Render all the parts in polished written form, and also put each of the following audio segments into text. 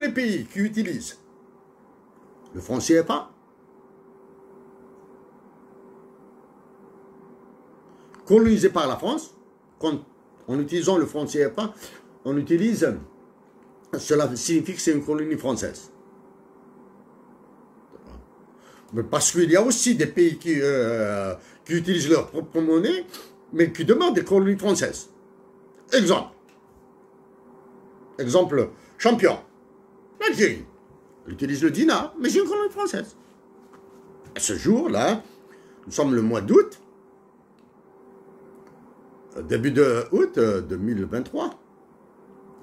les pays qui utilisent le franc CFA, colonisé par la France, en utilisant le franc CFA, cela signifie que c'est une colonie française. Mais parce qu'il y a aussi des pays qui utilisent leur propre monnaie, mais qui demandent des colonies françaises. Exemple champion, l'Algérie. Elle utilise le dinar, mais c'est une colonie française. À ce jour-là, nous sommes le mois d'août, début de août 2023.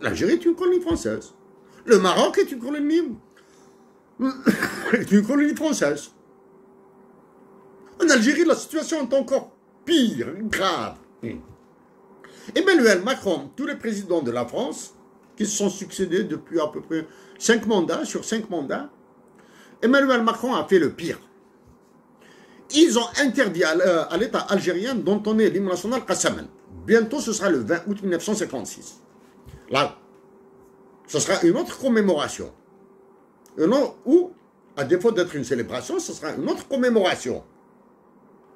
L'Algérie est une colonie française. Le Maroc est une colonie française. En Algérie, la situation est encore pire, grave. Emmanuel Macron, tous les présidents de la France, qui se sont succédés depuis à peu près 5 mandats, sur 5 mandats, Emmanuel Macron a fait le pire. Ils ont interdit à l'État algérien d'entonner l'hymne national Kassaman. Bientôt, ce sera le 20 août 1956. Là, ce sera une autre commémoration. Ou, à défaut d'être une célébration, ce sera une autre commémoration.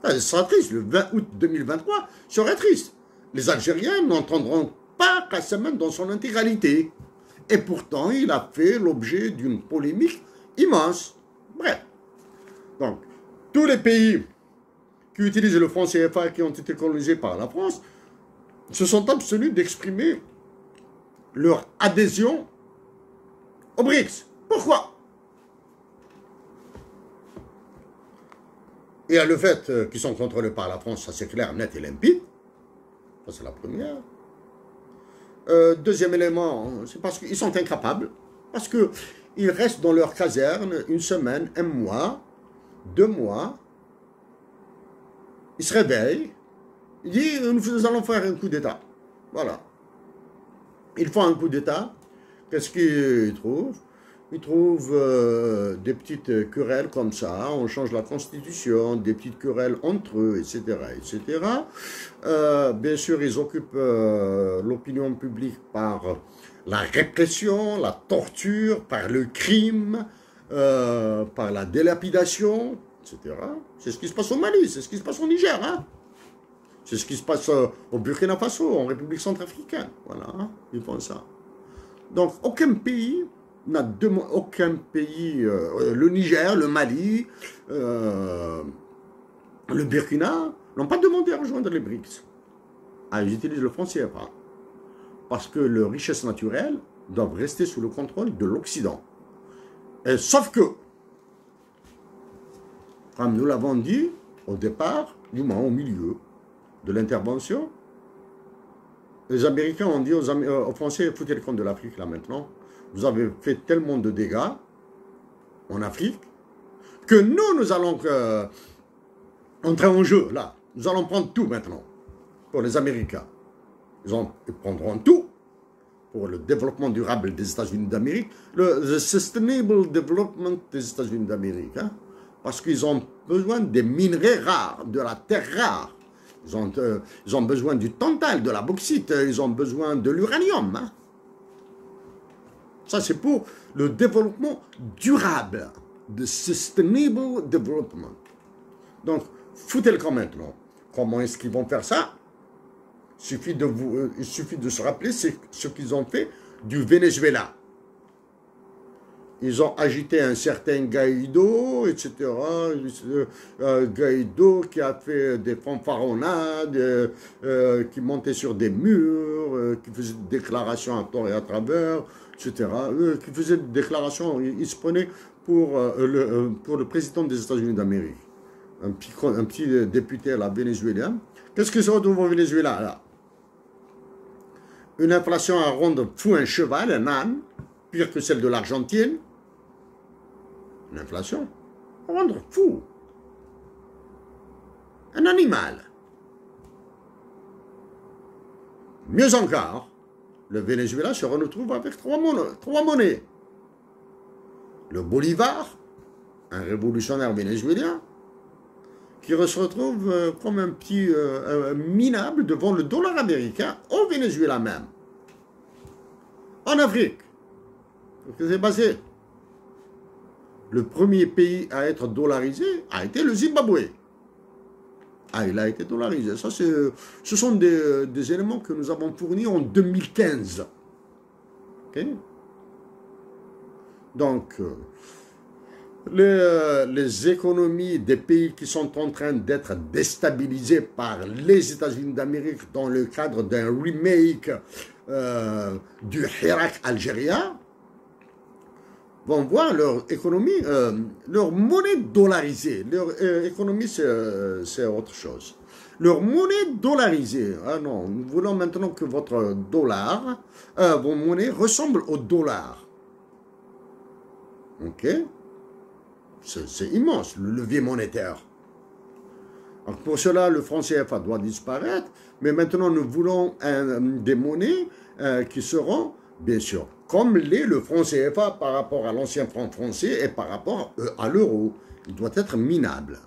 Ça sera triste. Le 20 août 2023 serait triste. Les Algériens n'entendront pas Kassaman dans son intégralité. Et pourtant, il a fait l'objet d'une polémique immense. Bref. Donc, tous les pays qui utilisent le franc CFA qui ont été colonisés par la France se sont abstenus d'exprimer leur adhésion aux BRICS. Pourquoi? Et le fait qu'ils sont contrôlés par la France, ça c'est clair, net et limpide. Ça c'est la première. Deuxième élément, c'est parce qu'ils sont incapables. Parce qu'ils restent dans leur caserne une semaine, un mois, 2 mois. Ils se réveillent. Ils disent, nous allons faire un coup d'État. Voilà. Ils font un coup d'État. Qu'est-ce qu'ils trouvent? Ils trouvent des petites querelles comme ça, on change la constitution, des petites querelles entre eux, etc. etc. Bien sûr, ils occupent l'opinion publique par la répression, la torture, par le crime, par la délapidation, etc. C'est ce qui se passe au Mali, c'est ce qui se passe au Niger, hein? C'est ce qui se passe au Burkina Faso, en République centrafricaine. Voilà, hein? Ils font ça. Donc, aucun pays... le Niger, le Mali, le Burkina, n'ont pas demandé à rejoindre les BRICS. Ah, ils utilisent le franc CFA. Parce que leurs richesses naturelles doivent rester sous le contrôle de l'Occident. Sauf que, comme nous l'avons dit au départ, du moins au milieu de l'intervention, les Américains ont dit aux Français, foutez le compte de l'Afrique là maintenant. Vous avez fait tellement de dégâts en Afrique que nous allons entrer en jeu, là. Nous allons prendre tout maintenant pour les Américains. Ils prendront tout pour le développement durable des États-Unis d'Amérique, le Sustainable Development des États-Unis d'Amérique, hein, parce qu'ils ont besoin des minerais rares, de la terre rare. Ils ont besoin du tantal, de la bauxite, ils ont besoin de l'uranium, hein. Ça, c'est pour le développement durable, de Sustainable Development. Donc, foutez le camp maintenant. Comment est-ce qu'ils vont faire ça? Il suffit de se rappeler ce qu'ils ont fait du Venezuela. Ils ont agité un certain Guaido, etc. Guaido qui a fait des fanfaronnades, qui montait sur des murs, qui faisait des déclarations à tort et à travers, etc. Qui faisait des déclarations, il se prenait pour le président des États-Unis d'Amérique. Un petit député là, vénézuélien. Qu'est-ce que ça retrouve au Venezuela là? Une inflation à rendre fou un cheval, un âne, pire que celle de l'Argentine. Une inflation à rendre fou un animal. Mieux encore, le Venezuela se retrouve avec trois monnaies. Le bolivar, un révolutionnaire vénézuélien, qui se retrouve comme un petit minable devant le dollar américain au Venezuela même. En Afrique, Qu'est-ce qui s'est passé? Le premier pays à être dollarisé a été le Zimbabwe. Ah, il a été dollarisé. Ça, ce sont des éléments que nous avons fournis en 2015. Okay? Donc, les économies des pays qui sont en train d'être déstabilisés par les États-Unis d'Amérique dans le cadre d'un remake du Hirak algérien vont voir leur économie, leur monnaie dollarisée. Leur économie, c'est autre chose. Leur monnaie dollarisée. Ah non, nous voulons maintenant que votre dollar, vos monnaies ressemblent au dollar. Ok? C'est immense, le levier monétaire. Donc pour cela, le franc CFA doit disparaître, mais maintenant nous voulons des monnaies qui seront, bien sûr, comme l'est le franc CFA par rapport à l'ancien franc français et par rapport à l'euro. Il doit être minable.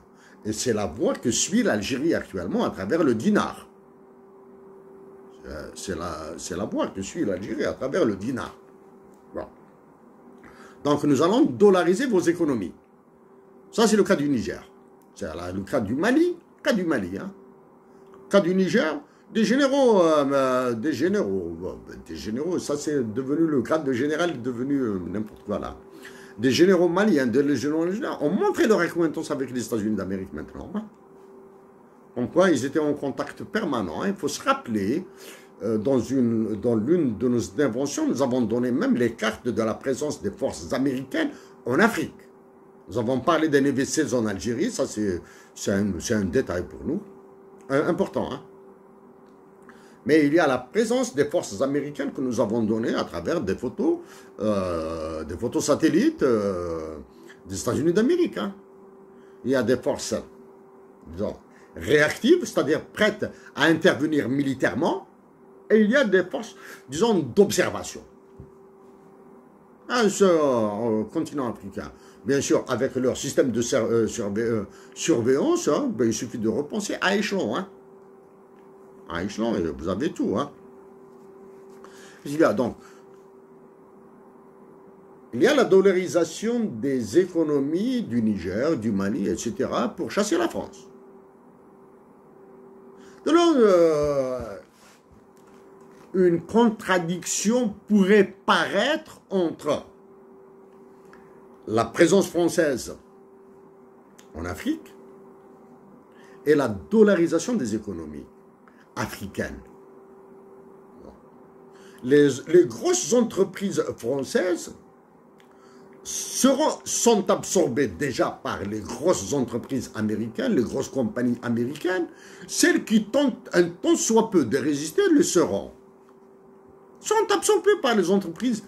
Et c'est la voie que suit l'Algérie actuellement à travers le dinar. C'est la voie que suit l'Algérie à travers le dinar. Bon. Donc nous allons dollariser vos économies. Ça, c'est le cas du Niger. C'est le cas du Mali. Cas du Mali. Hein. Cas du Niger. Des généraux, ça c'est devenu, le grade de général est devenu n'importe quoi là. Des généraux maliens, des généraux ont montré leur acquaintance avec les États-Unis d'Amérique maintenant. Hein. En quoi ils étaient en contact permanent. Hein. Il faut se rappeler, dans l'une de nos inventions, nous avons donné même les cartes de la présence des forces américaines en Afrique. Nous avons parlé des NV-16 en Algérie, ça c'est un détail pour nous, important. Hein. Mais il y a la présence des forces américaines que nous avons données à travers des photos satellites des États-Unis d'Amérique. Hein. Il y a des forces, disons, réactives, c'est-à-dire prêtes à intervenir militairement, et il y a des forces, disons, d'observation. Sur le continent africain. Bien sûr, avec leur système de surveillance, hein, ben, il suffit de repenser à échelon. Hein. À échelon, vous avez tout. Hein. Il y a donc, il y a la dollarisation des économies du Niger, du Mali, etc. pour chasser la France. Donc, une contradiction pourrait paraître entre la présence française en Afrique et la dollarisation des économies africaines. Les grosses entreprises françaises sont absorbées déjà par les grosses entreprises américaines, les grosses compagnies américaines. Celles qui tentent un tant soit peu de résister le seront. Sont absorbées par les entreprises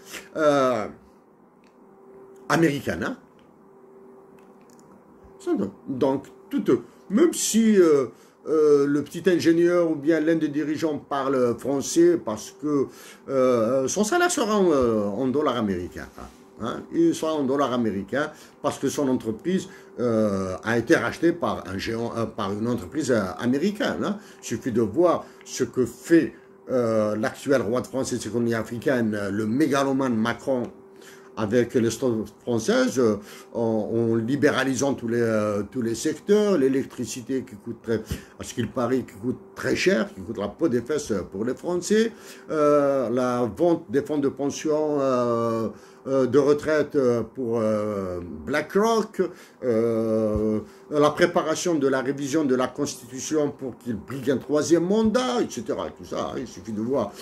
américaines. Hein? Donc, même si le petit ingénieur ou bien l'un des dirigeants parle français parce que son salaire sera en dollars américains. Hein? Il sera en dollars américains parce que son entreprise a été rachetée par un géant, par une entreprise américaine. Hein? Il suffit de voir ce que fait l'actuel roi de France et de l'économie africaine, le mégalomane Macron, avec les stores françaises, en libéralisant tous les secteurs, l'électricité qui coûte à ce qu'il paraît, qui coûte très cher, qui coûte la peau des fesses pour les Français, la vente des fonds de pension de retraite pour BlackRock, la préparation de la révision de la Constitution pour qu'il brigue un troisième mandat, etc. Tout ça, il suffit de voir.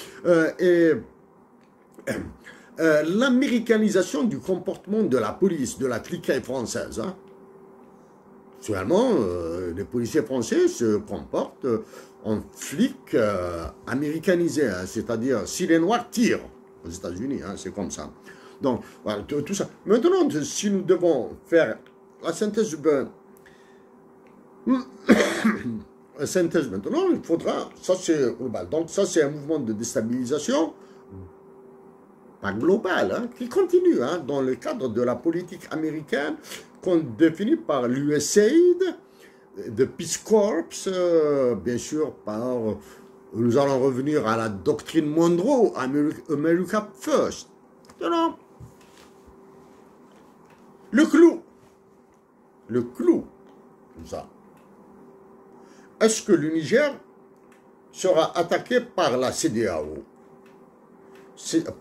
L'américanisation du comportement de la police, de la cliquette française. Hein. Actuellement, les policiers français se comportent en flics américanisés, hein, c'est-à-dire si les Noirs tirent aux États-Unis, hein, c'est comme ça. Donc, voilà, tout ça. Maintenant, si nous devons faire la synthèse la synthèse maintenant, il faudra, ça c'est global. Donc ça c'est un mouvement de déstabilisation, pas global, hein, qui continue hein, dans le cadre de la politique américaine qu'on définit par l'USAID, de Peace Corps, bien sûr par, nous allons revenir à la doctrine Monroe, America First. Non, Le clou. Le clou. Tout ça. Est-ce que le Niger sera attaqué par la CEDEAO?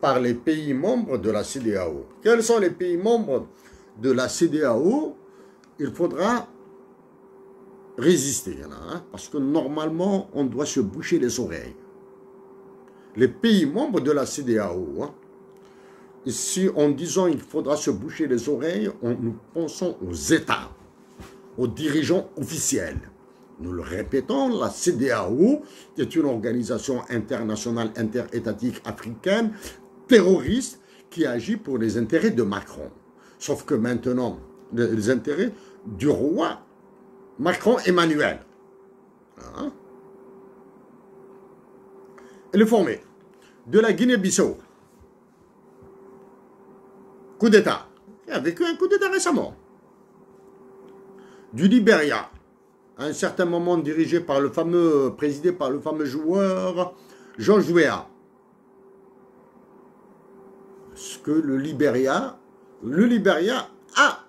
Par les pays membres de la CEDEAO. Quels sont les pays membres de la CEDEAO? Il faudra résister, là, hein, parce que normalement, on doit se boucher les oreilles. Les pays membres de la CEDEAO, hein, ici, en disant qu'il faudra se boucher les oreilles, nous pensons aux États, aux dirigeants officiels. Nous le répétons, la CEDEAO est une organisation internationale interétatique africaine, terroriste, qui agit pour les intérêts de Macron. Sauf que maintenant, les intérêts du roi Macron Emmanuel. Hein? Elle est formée de la Guinée-Bissau. Coup d'État. Il y a vécu un coup d'État récemment. Du Libéria. À un certain moment présidé par le fameux joueur George Weah. Parce que le Libéria a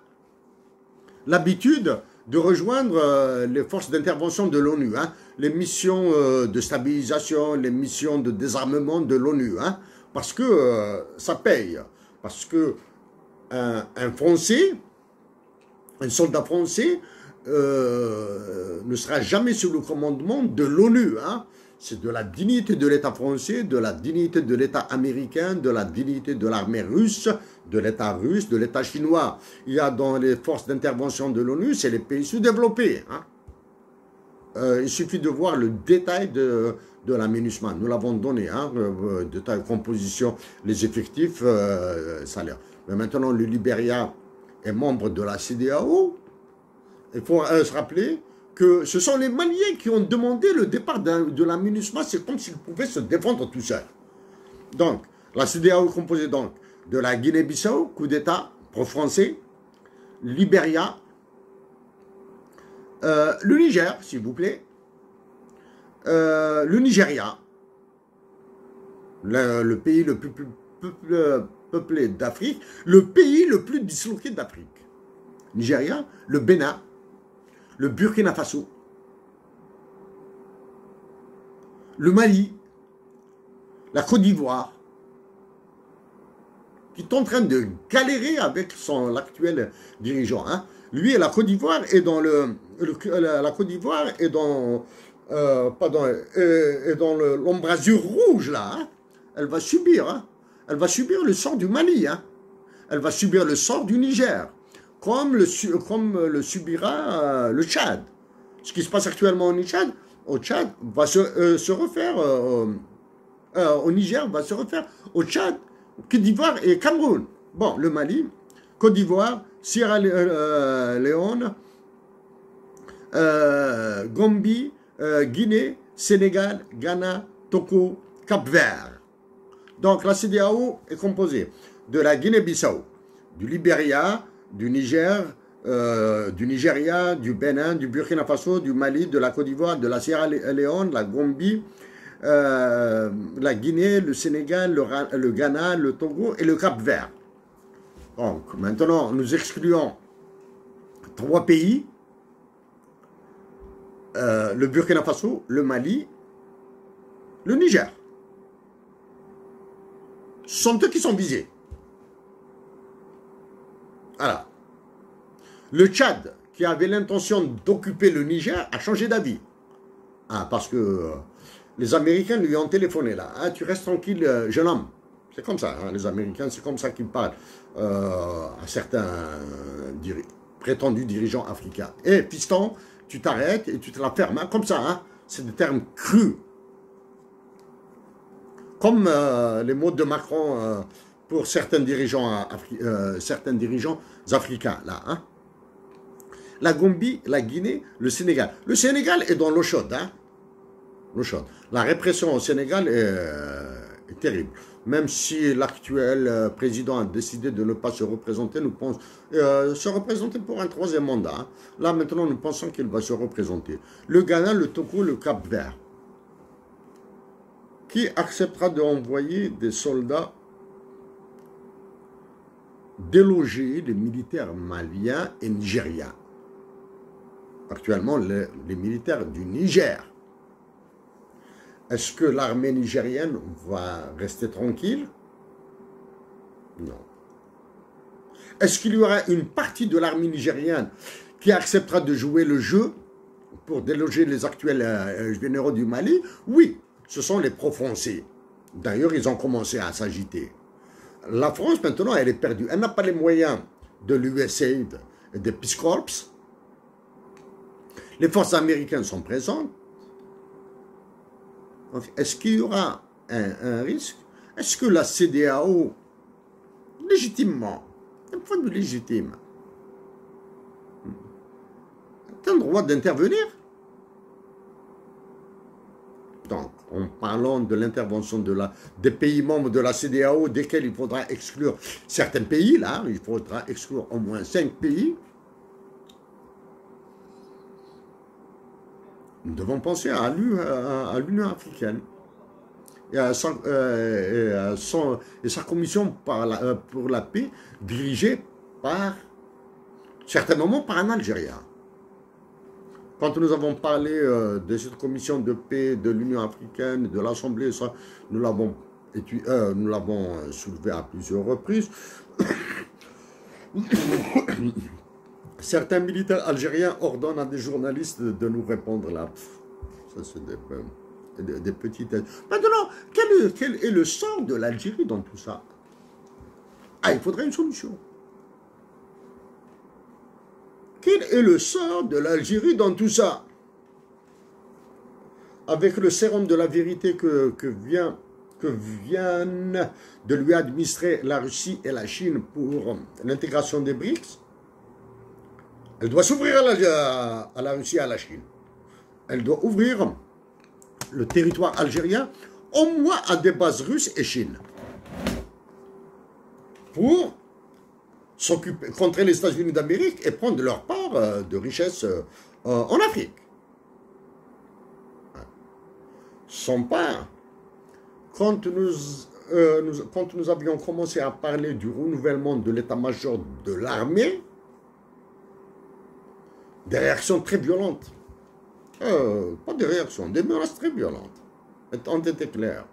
l'habitude de rejoindre les forces d'intervention de l'ONU, hein, les missions de stabilisation, les missions de désarmement de l'ONU, hein, parce que ça paye. Parce que un Français, un soldat français, ne sera jamais sous le commandement de l'ONU. Hein. C'est de la dignité de l'État français, de la dignité de l'État américain, de la dignité de l'armée russe, de l'État chinois. Il y a dans les forces d'intervention de l'ONU, c'est les pays sous-développés. Hein. Il suffit de voir le détail de la MINUSMA. Nous l'avons donné, hein, détail, composition, les effectifs, salaire. Mais maintenant, le Libéria est membre de la CEDEAO. Il faut se rappeler que ce sont les Maliens qui ont demandé le départ de la MINUSMA. C'est comme s'ils pouvaient se défendre tout seuls. Donc, la CEDEAO est composée donc de la Guinée-Bissau, coup d'État pro-français, Libéria, le Niger, s'il vous plaît, le Nigeria, le pays le plus peuplé d'Afrique, le pays le plus disloqué d'Afrique. Nigeria, le Bénin, le Burkina Faso, le Mali, la Côte d'Ivoire, qui est en train de galérer avec l'actuel dirigeant. Hein. Lui et la Côte d'Ivoire est dans la Côte d'Ivoire est dans l'embrasure rouge là. Hein. Elle va subir. Hein. Elle va subir le sort du Mali. Hein. Elle va subir le sort du Niger. Comme le subira le Tchad. Ce qui se passe actuellement au Tchad va se refaire au Niger, va se refaire au Tchad, Côte d'Ivoire et Cameroun. Bon, le Mali, Côte d'Ivoire, Sierra Leone, Gambie, Guinée, Sénégal, Ghana, Togo, Cap-Vert. Donc la CEDEAO est composée de la Guinée-Bissau, du Libéria, du Niger, du Nigeria, du Bénin, du Burkina Faso, du Mali, de la Côte d'Ivoire, de la Sierra Leone, la Gambie, la Guinée, le Sénégal, le Ghana, le Togo et le Cap-Vert. Donc maintenant, nous excluons 3 pays, le Burkina Faso, le Mali, le Niger. Ce sont eux qui sont visés. Voilà. Le Tchad, qui avait l'intention d'occuper le Niger, a changé d'avis. Ah, parce que les Américains lui ont téléphoné là. Ah, tu restes tranquille, jeune homme. C'est comme ça, hein, les Américains, c'est comme ça qu'ils parlent à certains prétendus dirigeants africains. Eh, piston, tu t'arrêtes et tu te la fermes, hein, comme ça. Hein. C'est des termes crus. Comme les mots de Macron pour certains dirigeants, africains, là. Hein. La Gambie, la Guinée, le Sénégal. Le Sénégal est dans l'eau chaude. Hein. L'eau chaude. La répression au Sénégal est terrible. Même si l'actuel président a décidé de ne pas se représenter, nous pensons se représenter pour un 3e mandat. Hein. Là, maintenant, nous pensons qu'il va se représenter. Le Ghana, le Togo, le Cap-Vert. Qui acceptera d'envoyer des soldats déloger les militaires maliens et nigériens. Actuellement, les militaires du Niger. Est-ce que l'armée nigérienne va rester tranquille? Non. Est-ce qu'il y aura une partie de l'armée nigérienne qui acceptera de jouer le jeu pour déloger les actuels généraux du Mali? Oui, ce sont les pro-français. D'ailleurs, ils ont commencé à s'agiter. La France, maintenant, elle est perdue. Elle n'a pas les moyens de l'USAID et des Peace Corps. Les forces américaines sont présentes. Est-ce qu'il y aura un risque? Est-ce que la CEDEAO, légitimement, d'un point de vue légitime, a le droit d'intervenir? Donc, en parlant de l'intervention des pays membres de la CEDEAO, desquels il faudra exclure certains pays, là, il faudra exclure au moins 5 pays, nous devons penser à l'Union africaine et à sa commission pour la paix, dirigée certainement par un Algérien. Quand nous avons parlé de cette commission de paix de l'Union africaine, de l'Assemblée, nous l'avons soulevé à plusieurs reprises. Certains militaires algériens ordonnent à des journalistes de nous répondre là. Ça, c'est des petites... Maintenant, quel est le sort de l'Algérie dans tout ça? Ah, il faudrait une solution. Quel est le sort de l'Algérie dans tout ça? Avec le sérum de la vérité que viennent de lui administrer la Russie et la Chine pour l'intégration des BRICS, elle doit s'ouvrir à la Russie et à la Chine. Elle doit ouvrir le territoire algérien au moins à des bases russes et chines pour s'occuper, contrer les États-Unis d'Amérique et prendre leur part de richesse en Afrique. Son part, quand nous avions commencé à parler du renouvellement de l'état-major de l'armée, des réactions très violentes. Pas des réactions, des menaces très violentes. On était clair.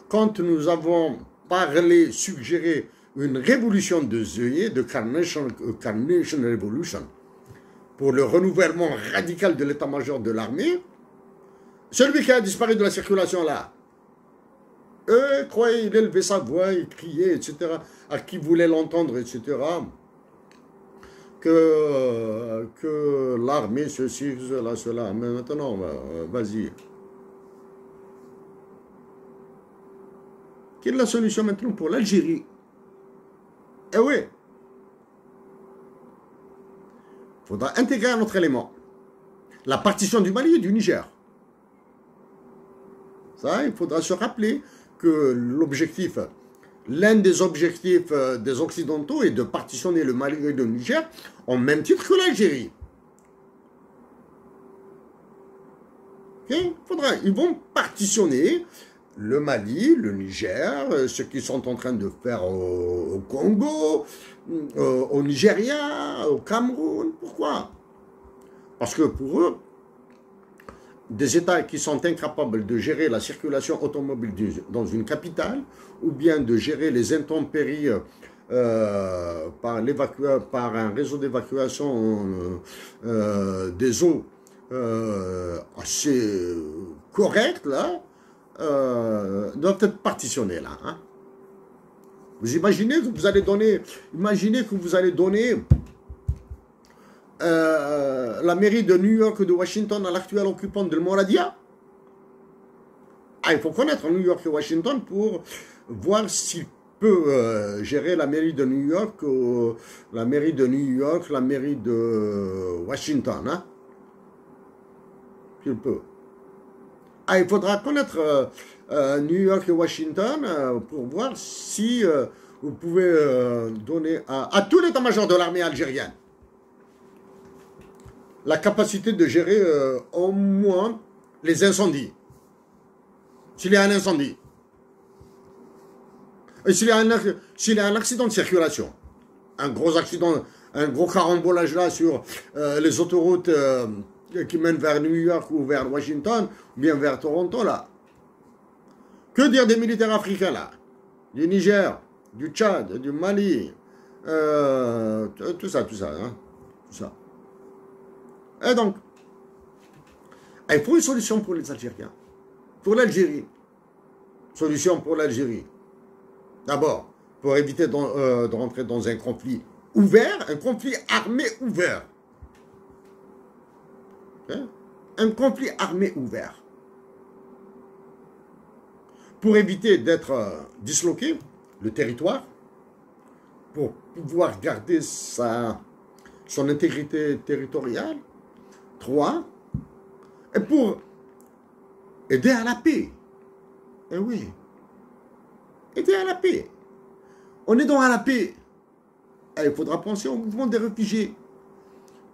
Quand nous avons parlé, suggéré une révolution de Zeuillet, de Carnation Revolution, pour le renouvellement radical de l'état-major de l'armée, celui qui a disparu de la circulation là, croyait, il élevait sa voix, il criait, etc., à qui voulait l'entendre, etc., que l'armée, ceci, cela. Mais maintenant, vas-y. Quelle est la solution maintenant pour l'Algérie? Eh oui. Il faudra intégrer un autre élément. La partition du Mali et du Niger. Ça, il faudra se rappeler que l'objectif, l'un des objectifs des Occidentaux est de partitionner le Mali et le Niger en même titre que l'Algérie. Okay? Ils vont partitionner le Mali, le Niger, ce qu'ils sont en train de faire au Congo, au Nigeria, au Cameroun. Pourquoi? Parce que pour eux, des États qui sont incapables de gérer la circulation automobile dans une capitale, ou bien de gérer les intempéries par un réseau d'évacuation des eaux assez correct, là, doivent être partitionnés, là. Hein. Vous imaginez que vous allez donner, la mairie de New York et de Washington à l'actuel occupant de Moradia? Ah, il faut connaître New York et Washington pour voir s'il peut gérer la mairie de New York, la mairie de Washington. Hein? Il peut. Ah, il faudra connaître New York et Washington pour voir si vous pouvez donner à tout l'état-major de l'armée algérienne la capacité de gérer au moins les incendies. S'il y a un incendie. Et s'il y a un accident de circulation. un gros accident, un gros carambolage là sur les autoroutes qui mènent vers New York ou vers Washington, ou bien vers Toronto là. Que dire des militaires africains là? Du Niger, du Tchad, du Mali, tout ça, hein, tout ça. Et donc, il faut une solution pour les Algériens, pour l'Algérie. Solution pour l'Algérie. D'abord, pour éviter de rentrer dans un conflit ouvert, un conflit armé ouvert. Hein? Un conflit armé ouvert. Pour éviter d'être disloqué, le territoire, pour pouvoir garder son intégrité territoriale. 3. Et pour aider à la paix. Eh oui. Aider à la paix. On est donc à la paix. Et il faudra penser au mouvement des réfugiés.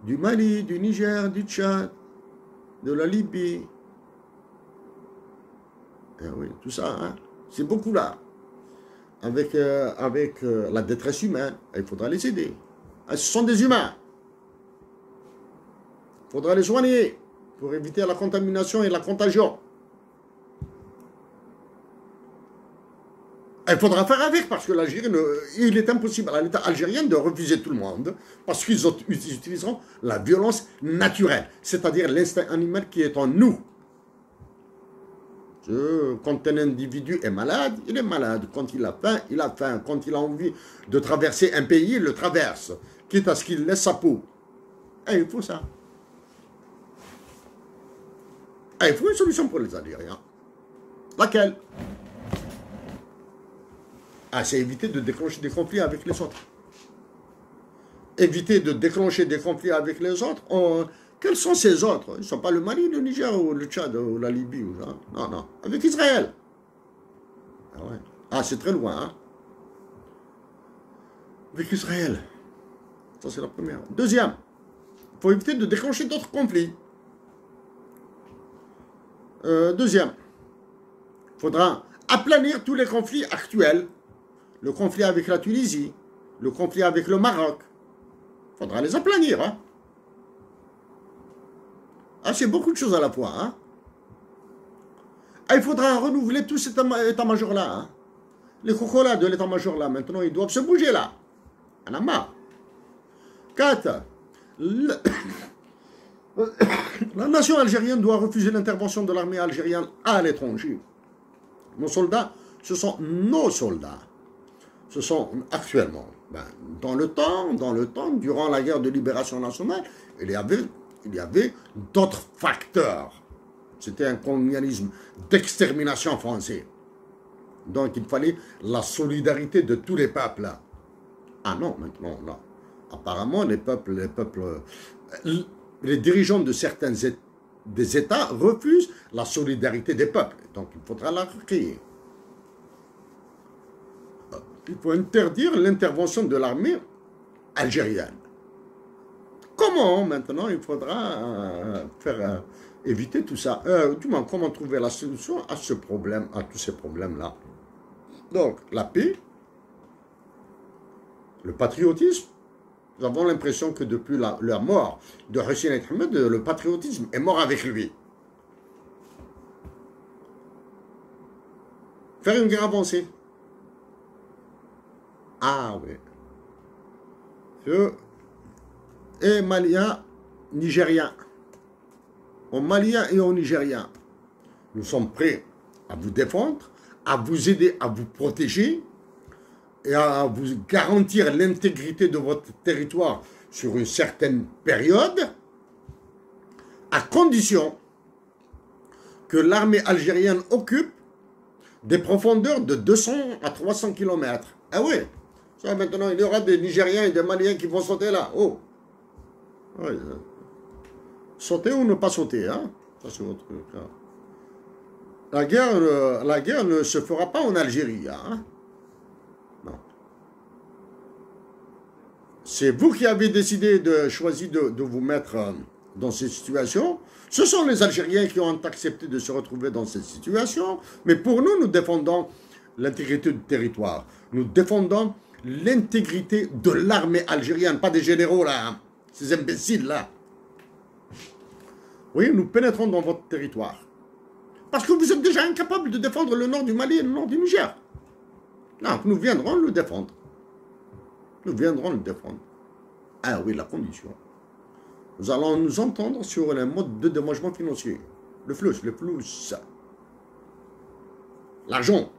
Du Mali, du Niger, du Tchad, de la Libye. Eh oui, tout ça, hein. C'est beaucoup là. Avec la détresse humaine, il faudra les aider. Ce sont des humains. Il faudra les soigner pour éviter la contamination et la contagion. Il faudra faire avec parce que l'Algérie, il est impossible à l'État algérien de refuser tout le monde parce qu'ils utiliseront la violence naturelle, c'est-à-dire l'instinct animal qui est en nous. Quand un individu est malade, il est malade. Quand il a faim, il a faim. Quand il a envie de traverser un pays, il le traverse, quitte à ce qu'il laisse sa peau. Et il faut ça. Et il faut une solution pour les Algériens. Laquelle? C'est éviter de déclencher des conflits avec les autres. Éviter de déclencher des conflits avec les autres. Quels sont ces autres? Ils ne sont pas le Mali, le Niger ou le Tchad ou la Libye. Non, non. Avec Israël. Ah, c'est très loin. Hein? Avec Israël. Ça, c'est la première. Deuxième, il faut éviter de déclencher d'autres conflits. Deuxième, il faudra aplanir tous les conflits actuels. Le conflit avec la Tunisie, le conflit avec le Maroc. Il faudra les aplanir. Hein? C'est beaucoup de choses à la fois. Hein? Il faudra renouveler tout cet état-major-là. Hein? Les cocolas de l'état-major là, maintenant, ils doivent se bouger là. On a marre. 4. La nation algérienne doit refuser l'intervention de l'armée algérienne à l'étranger. Nos soldats, ce sont nos soldats. Ce sont actuellement, dans le temps, durant la guerre de libération nationale, il y avait d'autres facteurs. C'était un colonialisme d'extermination français. Donc il fallait la solidarité de tous les peuples. Ah non, maintenant, là. Apparemment, les dirigeants de certains des États refusent la solidarité des peuples. Donc il faudra la recréer. Il faut interdire l'intervention de l'armée algérienne. Comment maintenant il faudra éviter tout ça? Du moins, comment trouver la solution à ce problème, à tous ces problèmes-là? Donc, la paix, le patriotisme. Nous avons l'impression que depuis la mort de Hussein Ahmed, le patriotisme est mort avec lui. Faire une guerre avancée. Ah oui. Et Maliens, Nigériens. Aux Maliens et aux Nigériens. Nous sommes prêts à vous défendre, à vous aider, à vous protéger et à vous garantir l'intégrité de votre territoire sur une certaine période, à condition que l'armée algérienne occupe des profondeurs de 200 à 300 km. Ah oui, ça maintenant il y aura des Nigériens et des Maliens qui vont sauter là. Oh, oui. Sauter ou ne pas sauter, hein? Ça c'est votre cas. La guerre ne se fera pas en Algérie, hein? Non. C'est vous qui avez décidé choisi de vous mettre dans cette situation. Ce sont les Algériens qui ont accepté de se retrouver dans cette situation. Mais pour nous, nous défendons l'intégrité du territoire. Nous défendons l'intégrité de l'armée algérienne, pas des généraux là, hein, ces imbéciles là. Oui, nous pénétrons dans votre territoire. Parce que vous êtes déjà incapable de défendre le nord du Mali et le nord du Niger. Non, nous viendrons le défendre. Nous viendrons le défendre. Ah oui, la condition. Nous allons nous entendre sur les modes de dédommagement financier. Le flux, l'argent,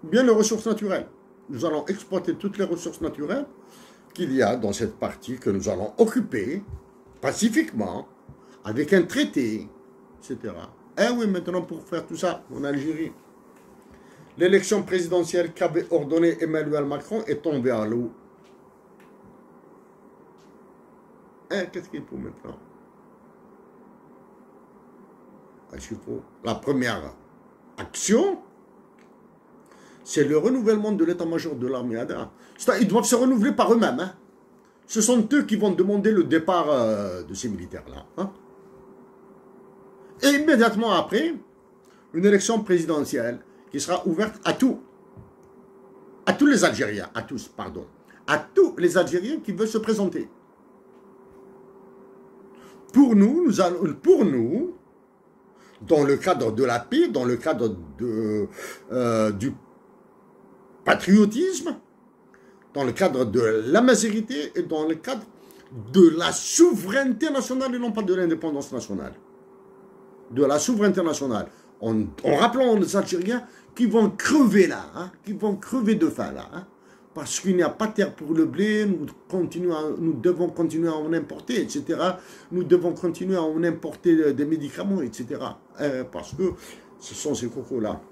bien les ressources naturelles. Nous allons exploiter toutes les ressources naturelles qu'il y a dans cette partie que nous allons occuper pacifiquement, avec un traité, etc. Eh oui, maintenant pour faire tout ça en Algérie, l'élection présidentielle qu'avait ordonnée Emmanuel Macron est tombée à l'eau. Qu'est-ce qu'il faut maintenant? La première action, c'est le renouvellement de l'état-major de l'armée ADA. Ils doivent se renouveler par eux-mêmes. Hein. Ce sont eux qui vont demander le départ de ces militaires-là. Hein. Et immédiatement après, une élection présidentielle qui sera ouverte à tous les Algériens, à tous les Algériens qui veulent se présenter. Pour nous, dans le cadre de la paix, dans le cadre du patriotisme, dans le cadre de la majorité et dans le cadre de la souveraineté nationale et non pas de l'indépendance nationale. De la souveraineté nationale. En rappelant les Algériens qui vont crever là, hein, qui vont crever de faim là, hein, parce qu'il n'y a pas de terre pour le blé, nous devons continuer à en importer, etc. Nous devons continuer à en importer des médicaments, etc. Parce que ce sont ces cocos-là.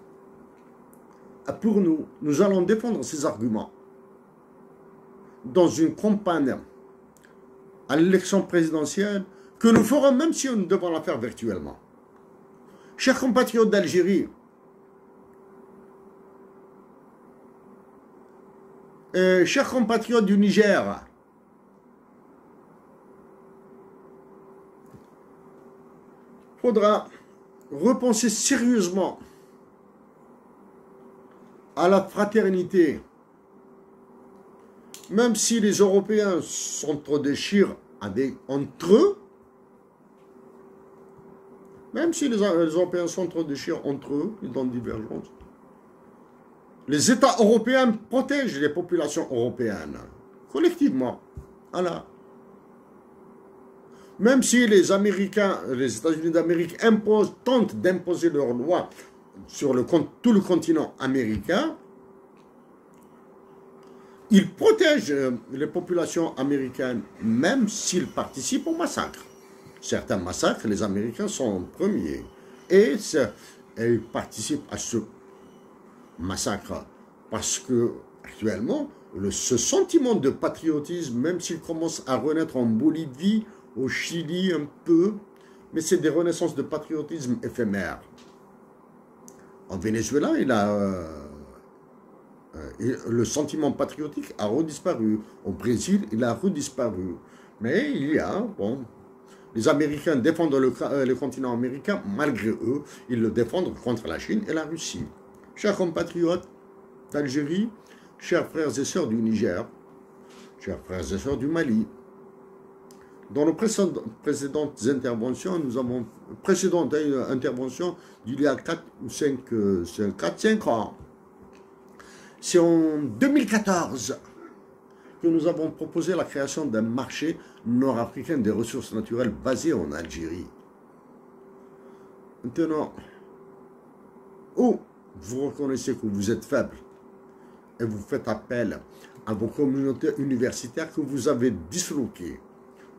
Pour nous, nous allons défendre ces arguments dans une campagne à l'élection présidentielle que nous ferons même si nous devons la faire virtuellement. Chers compatriotes d'Algérie, chers compatriotes du Niger, il faudra repenser sérieusement à la fraternité, même si les Européens s'entre-déchirent entre eux, même si les Européens s'entre-déchirent entre eux, ils ont divergence. Les États européens protègent les populations européennes, collectivement. Voilà. Même si les Américains, les États-Unis d'Amérique tentent d'imposer leurs lois sur tout le continent américain, ils protègent les populations américaines, même s'ils participent au massacre. Certains massacres, les Américains sont premiers. Et ils participent à ce massacre. Parce que, actuellement, ce sentiment de patriotisme, même s'il commence à renaître en Bolivie, au Chili un peu, mais c'est des renaissances de patriotisme éphémères. En Venezuela, le sentiment patriotique a redisparu. Au Brésil, il a redisparu. Mais il y a, bon, les Américains défendent le continent américain, malgré eux, ils le défendent contre la Chine et la Russie. Chers compatriotes d'Algérie, chers frères et sœurs du Niger, chers frères et sœurs du Mali, dans nos précédentes interventions, d'il y a 4 ou 5 ans, c'est en 2014 que nous avons proposé la création d'un marché nord-africain des ressources naturelles basé en Algérie. Maintenant, où vous reconnaissez que vous êtes faible et vous faites appel à vos communautés universitaires que vous avez disloquées.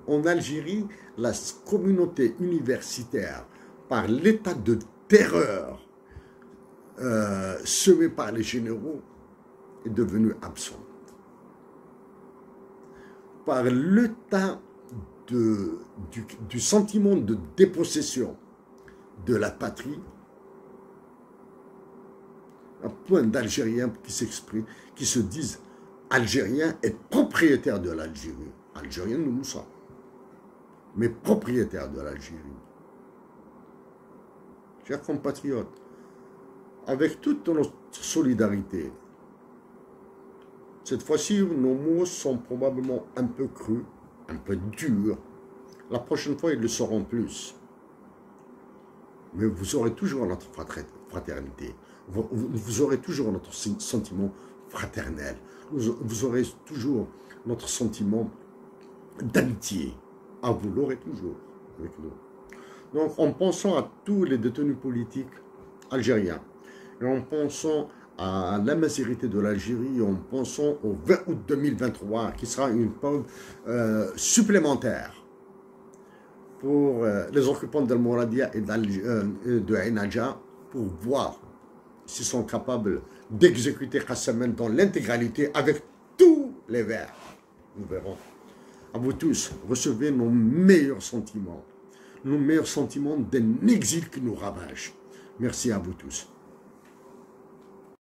En Algérie, la communauté universitaire, par l'état de terreur semé par les généraux, est devenue absente. Par l'état du sentiment de dépossession de la patrie, un point d'Algériens qui s'expriment, qui se disent Algériens et propriétaires de l'Algérie. Algériens, nous sommes, mais propriétaires de l'Algérie. Chers compatriotes, avec toute notre solidarité, Cette fois-ci, nos mots sont probablement un peu crus, un peu durs. La prochaine fois, ils le seront plus. Mais vous aurez toujours notre fraternité. Vous aurez toujours notre sentiment fraternel. Vous aurez toujours notre sentiment d'amitié. Ah, vous l'aurez toujours avec nous. Donc, en pensant à tous les détenus politiques algériens, et en pensant à la majorité de l'Algérie, en pensant au 20 août 2023, qui sera une période supplémentaire pour les occupants d'Al-Mouradia et de Ain Adja, pour voir s'ils sont capables d'exécuter Kassamen dans l'intégralité avec tous les Verts. Nous verrons. À vous tous, recevez nos meilleurs sentiments d'un exil qui nous ravage. Merci à vous tous.